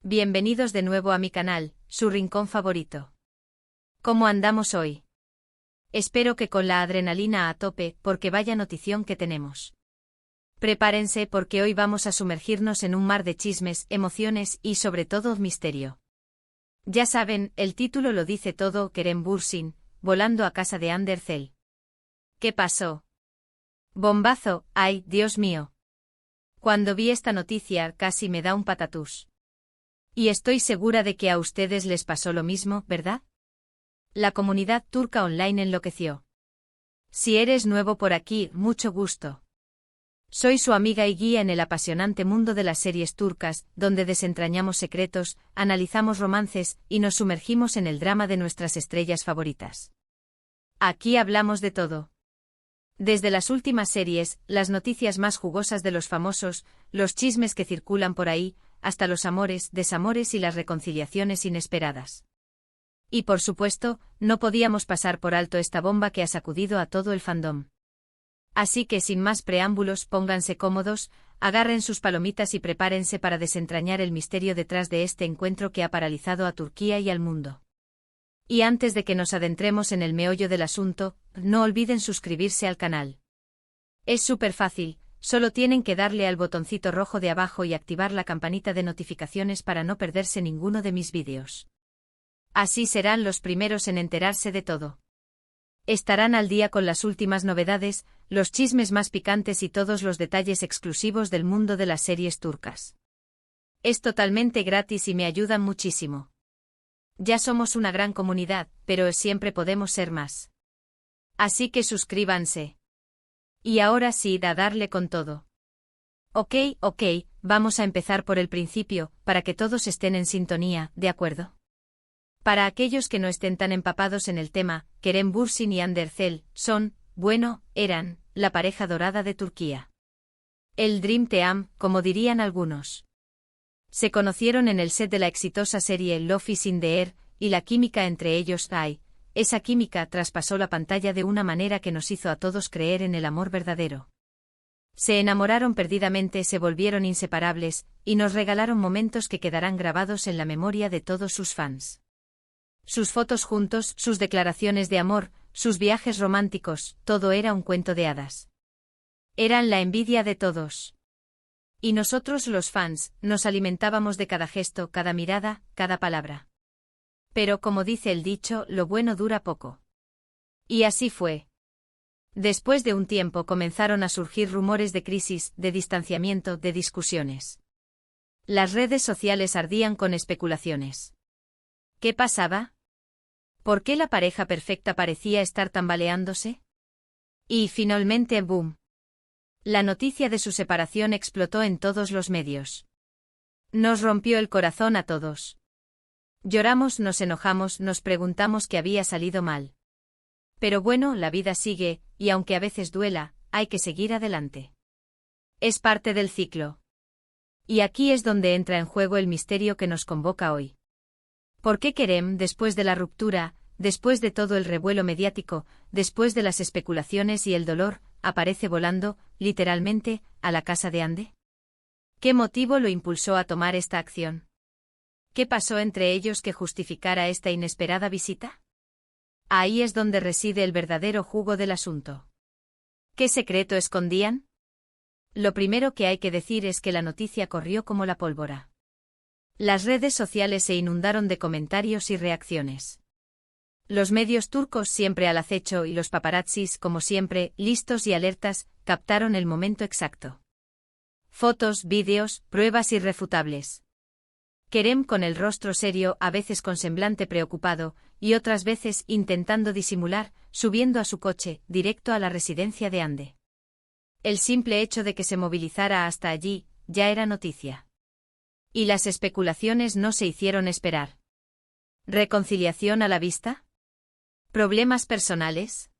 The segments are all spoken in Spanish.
Bienvenidos de nuevo a mi canal, su rincón favorito. ¿Cómo andamos hoy? Espero que con la adrenalina a tope, porque vaya notición que tenemos. Prepárense porque hoy vamos a sumergirnos en un mar de chismes, emociones y sobre todo misterio. Ya saben, el título lo dice todo: Kerem Bürsin, volando a casa de Hande Erçel. ¿Qué pasó? Bombazo, ay, Dios mío. Cuando vi esta noticia casi me da un patatús. Y estoy segura de que a ustedes les pasó lo mismo, ¿verdad? La comunidad turca online enloqueció. Si eres nuevo por aquí, mucho gusto. Soy su amiga y guía en el apasionante mundo de las series turcas, donde desentrañamos secretos, analizamos romances y nos sumergimos en el drama de nuestras estrellas favoritas. Aquí hablamos de todo. Desde las últimas series, las noticias más jugosas de los famosos, los chismes que circulan por ahí, hasta los amores, desamores y las reconciliaciones inesperadas. Y por supuesto, no podíamos pasar por alto esta bomba que ha sacudido a todo el fandom. Así que sin más preámbulos, pónganse cómodos, agarren sus palomitas y prepárense para desentrañar el misterio detrás de este encuentro que ha paralizado a Turquía y al mundo. Y antes de que nos adentremos en el meollo del asunto, no olviden suscribirse al canal. Es súper fácil, solo tienen que darle al botoncito rojo de abajo y activar la campanita de notificaciones para no perderse ninguno de mis vídeos. Así serán los primeros en enterarse de todo. Estarán al día con las últimas novedades, los chismes más picantes y todos los detalles exclusivos del mundo de las series turcas. Es totalmente gratis y me ayudan muchísimo. Ya somos una gran comunidad, pero siempre podemos ser más. Así que suscríbanse. Y ahora sí, a darle con todo. Ok, vamos a empezar por el principio, para que todos estén en sintonía, ¿de acuerdo? Para aquellos que no estén tan empapados en el tema, Kerem Bürsin y Hande Erçel eran, la pareja dorada de Turquía. El Dream Team, como dirían algunos. Se conocieron en el set de la exitosa serie Love is in the Air, y la química entre ellos, esa química traspasó la pantalla de una manera que nos hizo a todos creer en el amor verdadero. Se enamoraron perdidamente, se volvieron inseparables, y nos regalaron momentos que quedarán grabados en la memoria de todos sus fans. Sus fotos juntos, sus declaraciones de amor, sus viajes románticos, todo era un cuento de hadas. Eran la envidia de todos. Y nosotros los fans, nos alimentábamos de cada gesto, cada mirada, cada palabra. Pero como dice el dicho, lo bueno dura poco. Y así fue. Después de un tiempo comenzaron a surgir rumores de crisis, de distanciamiento, de discusiones. Las redes sociales ardían con especulaciones. ¿Qué pasaba? ¿Por qué la pareja perfecta parecía estar tambaleándose? Y finalmente, ¡boom! La noticia de su separación explotó en todos los medios. Nos rompió el corazón a todos. Lloramos, nos enojamos, nos preguntamos qué había salido mal. Pero bueno, la vida sigue, y aunque a veces duela, hay que seguir adelante. Es parte del ciclo. Y aquí es donde entra en juego el misterio que nos convoca hoy. ¿Por qué Kerem, después de la ruptura, después de todo el revuelo mediático, después de las especulaciones y el dolor, aparece volando, literalmente, a la casa de Hande? ¿Qué motivo lo impulsó a tomar esta acción? ¿Qué pasó entre ellos que justificara esta inesperada visita? Ahí es donde reside el verdadero jugo del asunto. ¿Qué secreto escondían? Lo primero que hay que decir es que la noticia corrió como la pólvora. Las redes sociales se inundaron de comentarios y reacciones. Los medios turcos siempre al acecho y los paparazzis, como siempre, listos y alertas, captaron el momento exacto. Fotos, vídeos, pruebas irrefutables. Kerem con el rostro serio, a veces con semblante preocupado, y otras veces intentando disimular, subiendo a su coche, directo a la residencia de Hande. El simple hecho de que se movilizara hasta allí, ya era noticia. Y las especulaciones no se hicieron esperar. ¿Reconciliación a la vista? ¿Problemas personales?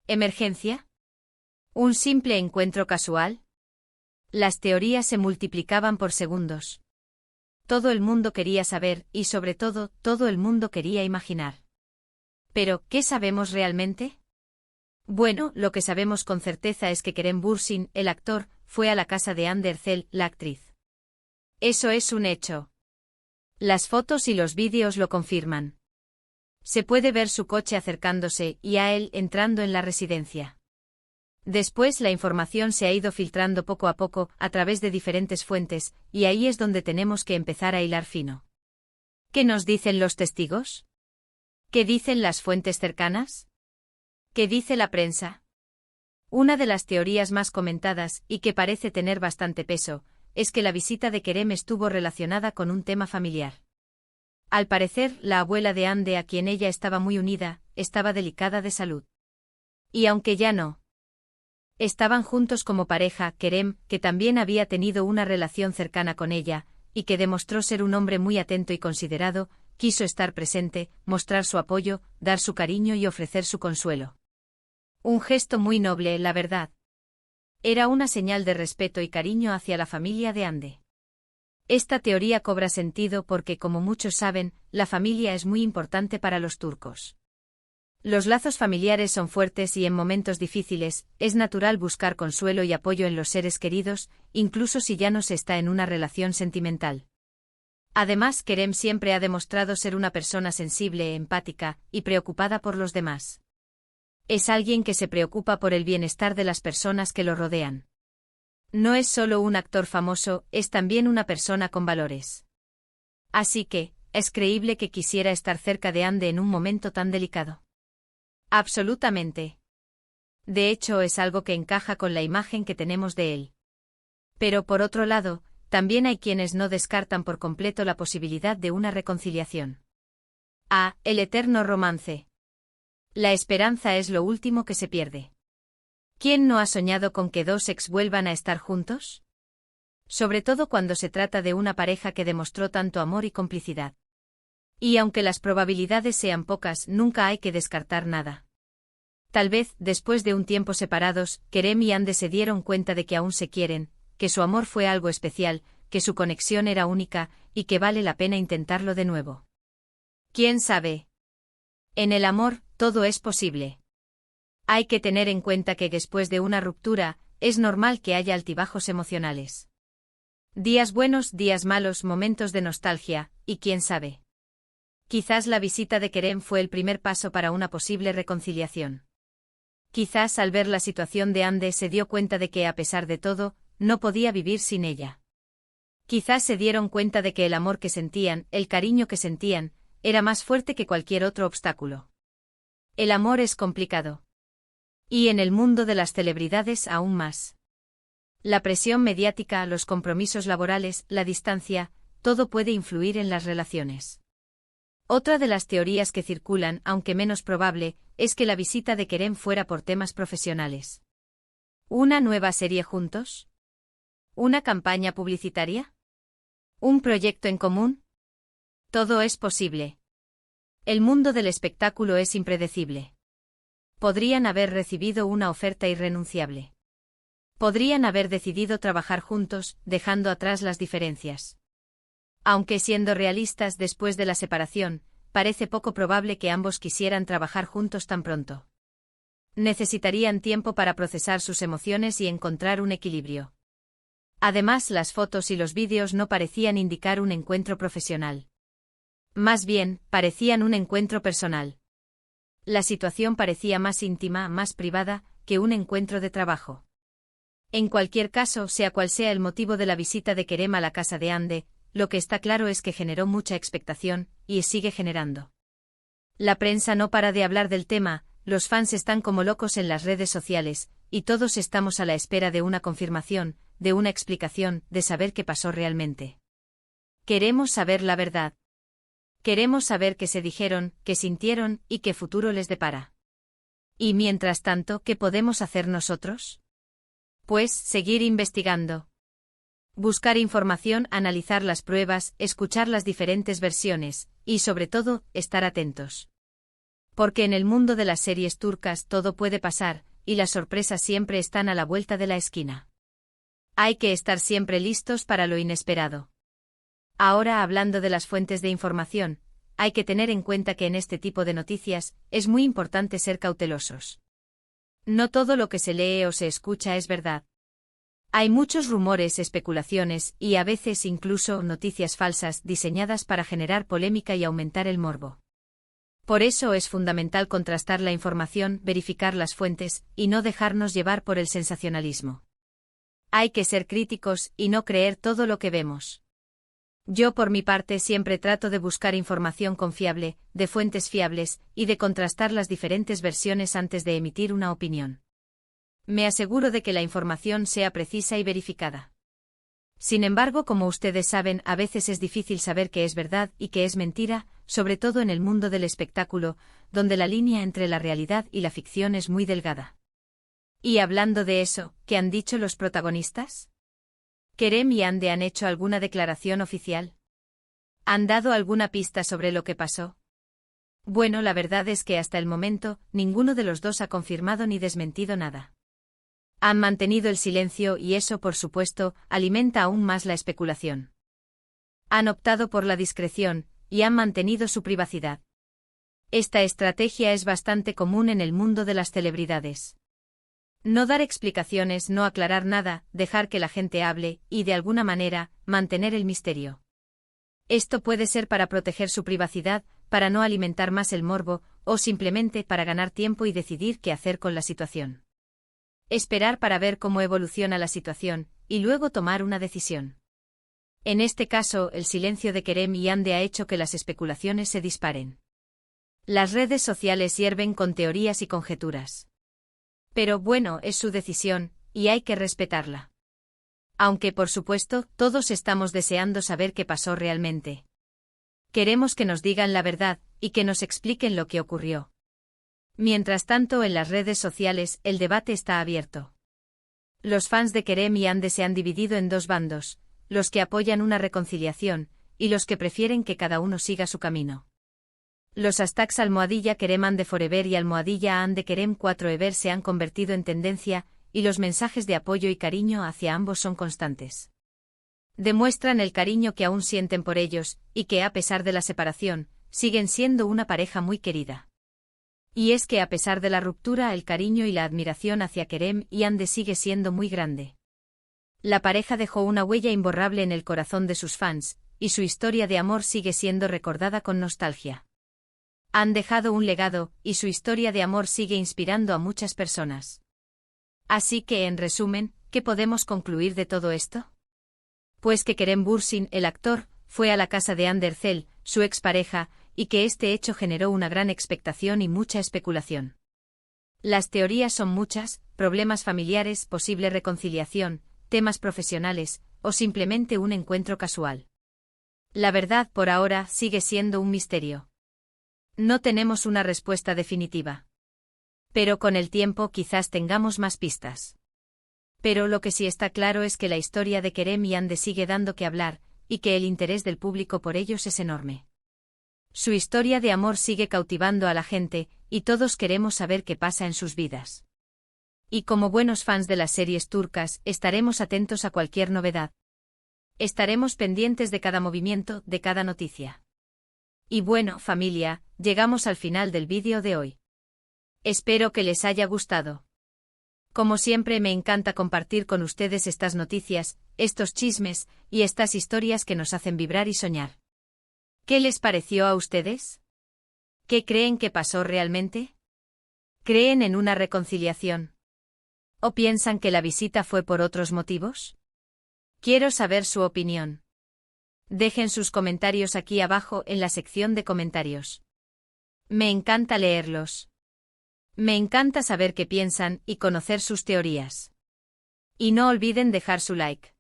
¿Emergencia? ¿Un simple encuentro casual? Las teorías se multiplicaban por segundos. Todo el mundo quería saber, y sobre todo, todo el mundo quería imaginar. Pero, ¿qué sabemos realmente? Bueno, lo que sabemos con certeza es que Kerem Bürsin, el actor, fue a la casa de Hande Erçel, la actriz. Eso es un hecho. Las fotos y los vídeos lo confirman. Se puede ver su coche acercándose y a él entrando en la residencia. Después la información se ha ido filtrando poco a poco a través de diferentes fuentes, y ahí es donde tenemos que empezar a hilar fino. ¿Qué nos dicen los testigos? ¿Qué dicen las fuentes cercanas? ¿Qué dice la prensa? Una de las teorías más comentadas, y que parece tener bastante peso, es que la visita de Kerem estuvo relacionada con un tema familiar. Al parecer, la abuela de Hande, a quien ella estaba muy unida, estaba delicada de salud. Y aunque ya no estaban juntos como pareja, Kerem, que también había tenido una relación cercana con ella, y que demostró ser un hombre muy atento y considerado, quiso estar presente, mostrar su apoyo, dar su cariño y ofrecer su consuelo. Un gesto muy noble, la verdad. Era una señal de respeto y cariño hacia la familia de Hande. Esta teoría cobra sentido porque, como muchos saben, la familia es muy importante para los turcos. Los lazos familiares son fuertes y en momentos difíciles, es natural buscar consuelo y apoyo en los seres queridos, incluso si ya no se está en una relación sentimental. Además, Kerem siempre ha demostrado ser una persona sensible, empática y preocupada por los demás. Es alguien que se preocupa por el bienestar de las personas que lo rodean. No es solo un actor famoso, es también una persona con valores. Así que, es creíble que quisiera estar cerca de Hande en un momento tan delicado. Absolutamente. De hecho, es algo que encaja con la imagen que tenemos de él. Pero por otro lado, también hay quienes no descartan por completo la posibilidad de una reconciliación. El eterno romance. La esperanza es lo último que se pierde. ¿Quién no ha soñado con que dos ex vuelvan a estar juntos? Sobre todo cuando se trata de una pareja que demostró tanto amor y complicidad. Y aunque las probabilidades sean pocas, nunca hay que descartar nada. Tal vez, después de un tiempo separados, Kerem y Hande se dieron cuenta de que aún se quieren, que su amor fue algo especial, que su conexión era única, y que vale la pena intentarlo de nuevo. ¿Quién sabe? En el amor, todo es posible. Hay que tener en cuenta que después de una ruptura, es normal que haya altibajos emocionales. Días buenos, días malos, momentos de nostalgia, y quién sabe. Quizás la visita de Kerem fue el primer paso para una posible reconciliación. Quizás al ver la situación de Hande se dio cuenta de que, a pesar de todo, no podía vivir sin ella. Quizás se dieron cuenta de que el amor que sentían, el cariño que sentían, era más fuerte que cualquier otro obstáculo. El amor es complicado. Y en el mundo de las celebridades aún más. La presión mediática, los compromisos laborales, la distancia, todo puede influir en las relaciones. Otra de las teorías que circulan, aunque menos probable, es que la visita de Kerem fuera por temas profesionales. ¿Una nueva serie juntos? ¿Una campaña publicitaria? ¿Un proyecto en común? Todo es posible. El mundo del espectáculo es impredecible. Podrían haber recibido una oferta irrenunciable. Podrían haber decidido trabajar juntos, dejando atrás las diferencias. Aunque siendo realistas, después de la separación, parece poco probable que ambos quisieran trabajar juntos tan pronto. Necesitarían tiempo para procesar sus emociones y encontrar un equilibrio. Además, las fotos y los vídeos no parecían indicar un encuentro profesional. Más bien, parecían un encuentro personal. La situación parecía más íntima, más privada, que un encuentro de trabajo. En cualquier caso, sea cual sea el motivo de la visita de Kerem a la casa de Hande, lo que está claro es que generó mucha expectación, y sigue generando. La prensa no para de hablar del tema, los fans están como locos en las redes sociales, y todos estamos a la espera de una confirmación, de una explicación, de saber qué pasó realmente. Queremos saber la verdad. Queremos saber qué se dijeron, qué sintieron, y qué futuro les depara. Y mientras tanto, ¿qué podemos hacer nosotros? Pues, seguir investigando. Buscar información, analizar las pruebas, escuchar las diferentes versiones, y sobre todo, estar atentos. Porque en el mundo de las series turcas todo puede pasar, y las sorpresas siempre están a la vuelta de la esquina. Hay que estar siempre listos para lo inesperado. Ahora, hablando de las fuentes de información, hay que tener en cuenta que en este tipo de noticias, es muy importante ser cautelosos. No todo lo que se lee o se escucha es verdad. Hay muchos rumores, especulaciones y a veces incluso noticias falsas diseñadas para generar polémica y aumentar el morbo. Por eso es fundamental contrastar la información, verificar las fuentes y no dejarnos llevar por el sensacionalismo. Hay que ser críticos y no creer todo lo que vemos. Yo por mi parte siempre trato de buscar información confiable, de fuentes fiables y de contrastar las diferentes versiones antes de emitir una opinión. Me aseguro de que la información sea precisa y verificada. Sin embargo, como ustedes saben, a veces es difícil saber qué es verdad y qué es mentira, sobre todo en el mundo del espectáculo, donde la línea entre la realidad y la ficción es muy delgada. Y hablando de eso, ¿qué han dicho los protagonistas? ¿Kerem y Hande han hecho alguna declaración oficial? ¿Han dado alguna pista sobre lo que pasó? Bueno, la verdad es que hasta el momento, ninguno de los dos ha confirmado ni desmentido nada. Han mantenido el silencio y eso, por supuesto, alimenta aún más la especulación. Han optado por la discreción y han mantenido su privacidad. Esta estrategia es bastante común en el mundo de las celebridades. No dar explicaciones, no aclarar nada, dejar que la gente hable y, de alguna manera, mantener el misterio. Esto puede ser para proteger su privacidad, para no alimentar más el morbo, o simplemente para ganar tiempo y decidir qué hacer con la situación. Esperar para ver cómo evoluciona la situación, y luego tomar una decisión. En este caso, el silencio de Kerem y Hande ha hecho que las especulaciones se disparen. Las redes sociales hierven con teorías y conjeturas. Pero bueno, es su decisión, y hay que respetarla. Aunque, por supuesto, todos estamos deseando saber qué pasó realmente. Queremos que nos digan la verdad, y que nos expliquen lo que ocurrió. Mientras tanto, en las redes sociales, el debate está abierto. Los fans de Kerem y Hande se han dividido en dos bandos, los que apoyan una reconciliación, y los que prefieren que cada uno siga su camino. Los hashtags #Kerem Hande Forever y #Hande Kerem 4ever se han convertido en tendencia, y los mensajes de apoyo y cariño hacia ambos son constantes. Demuestran el cariño que aún sienten por ellos, y que a pesar de la separación, siguen siendo una pareja muy querida. Y es que a pesar de la ruptura, el cariño y la admiración hacia Kerem y Hande sigue siendo muy grande. La pareja dejó una huella imborrable en el corazón de sus fans, y su historia de amor sigue siendo recordada con nostalgia. Han dejado un legado, y su historia de amor sigue inspirando a muchas personas. Así que, en resumen, ¿qué podemos concluir de todo esto? Pues que Kerem Bürsin, el actor, fue a la casa de Hande Erçel, su expareja, y que este hecho generó una gran expectación y mucha especulación. Las teorías son muchas: problemas familiares, posible reconciliación, temas profesionales, o simplemente un encuentro casual. La verdad, por ahora, sigue siendo un misterio. No tenemos una respuesta definitiva. Pero con el tiempo quizás tengamos más pistas. Pero lo que sí está claro es que la historia de Kerem y Hande sigue dando que hablar, y que el interés del público por ellos es enorme. Su historia de amor sigue cautivando a la gente, y todos queremos saber qué pasa en sus vidas. Y como buenos fans de las series turcas, estaremos atentos a cualquier novedad. Estaremos pendientes de cada movimiento, de cada noticia. Y bueno, familia, llegamos al final del vídeo de hoy. Espero que les haya gustado. Como siempre, me encanta compartir con ustedes estas noticias, estos chismes, y estas historias que nos hacen vibrar y soñar. ¿Qué les pareció a ustedes? ¿Qué creen que pasó realmente? ¿Creen en una reconciliación? ¿O piensan que la visita fue por otros motivos? Quiero saber su opinión. Dejen sus comentarios aquí abajo en la sección de comentarios. Me encanta leerlos. Me encanta saber qué piensan y conocer sus teorías. Y no olviden dejar su like.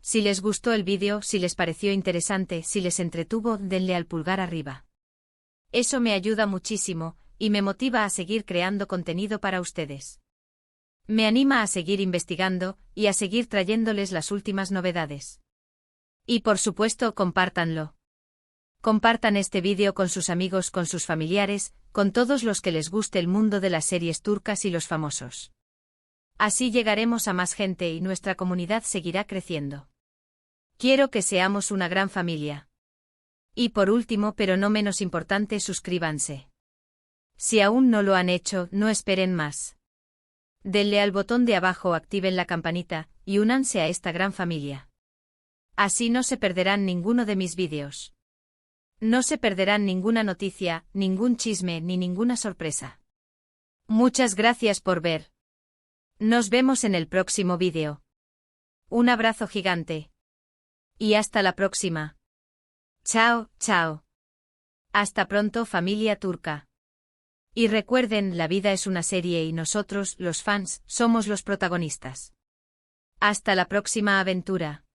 Si les gustó el vídeo, si les pareció interesante, si les entretuvo, denle al pulgar arriba. Eso me ayuda muchísimo, y me motiva a seguir creando contenido para ustedes. Me anima a seguir investigando, y a seguir trayéndoles las últimas novedades. Y por supuesto, compártanlo. Compartan este vídeo con sus amigos, con sus familiares, con todos los que les guste el mundo de las series turcas y los famosos. Así llegaremos a más gente y nuestra comunidad seguirá creciendo. Quiero que seamos una gran familia. Y por último, pero no menos importante, suscríbanse. Si aún no lo han hecho, no esperen más. Denle al botón de abajo, activen la campanita, y únanse a esta gran familia. Así no se perderán ninguno de mis vídeos. No se perderán ninguna noticia, ningún chisme ni ninguna sorpresa. Muchas gracias por ver. Nos vemos en el próximo vídeo. Un abrazo gigante. Y hasta la próxima. Chao, chao. Hasta pronto, familia turca. Y recuerden, la vida es una serie y nosotros, los fans, somos los protagonistas. Hasta la próxima aventura.